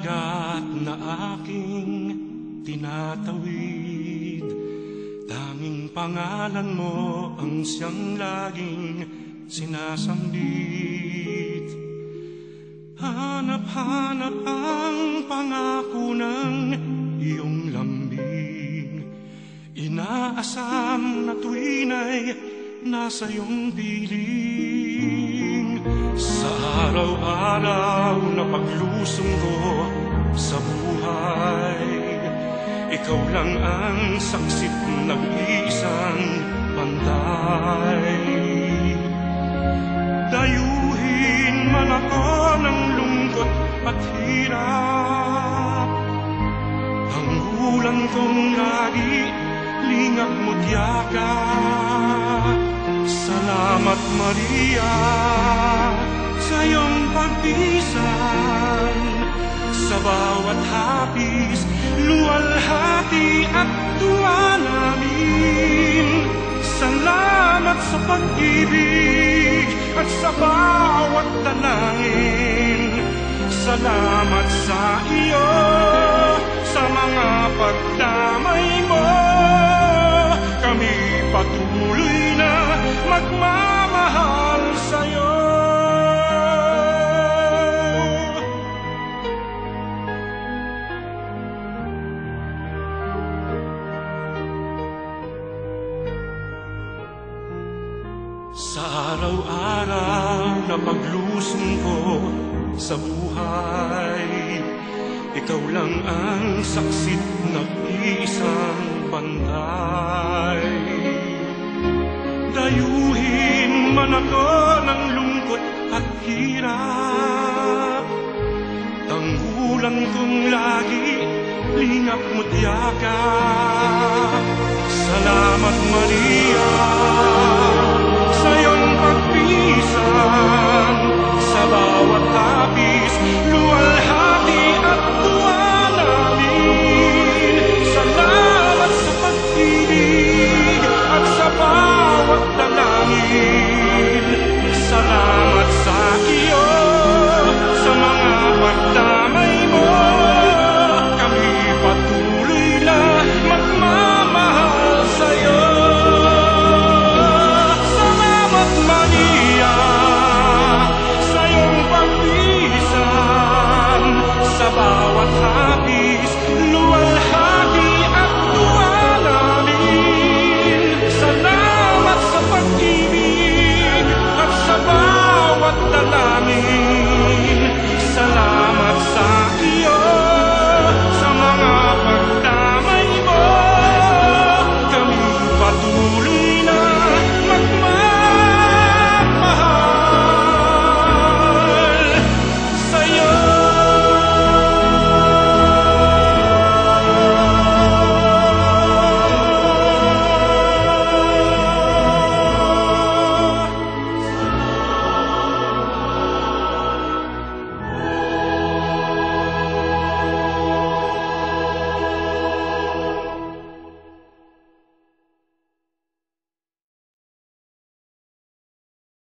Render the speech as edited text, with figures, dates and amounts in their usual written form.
dagat na aking tinatawid, tanging pangalan mo ang siyang laging sinasambit. Hanap-hanap ang pangako ng iyong lambing, inaasam na tuwin ay nasa iyong piling. Sa araw-araw na paglusong ko sa buhay, ikaw lang ang saksit ng isang pantay. Dayuhin man ako ng lungkot at hirap, ang ulan kong lagi lingap mo't yakap. Salamat Maria sa iyong pagpisan, sa bawat hapis, luwalhati at tuwa namin. Salamat sa pag-ibig at sa bawat dalangin. Salamat sa iyo, sa mga pagdamay mo. Kami patuloy na magmamahal sa'yo. Sa araw-araw na paglusong ko sa buhay, ikaw lang ang saksit ng isang bantay. Dayuhin man ako ng lungkot at hirap, tanggulan kong lagi lingap mo't yakap. Salamat Maria sa iyong pagpisan, sa bawat lapis, luwalhati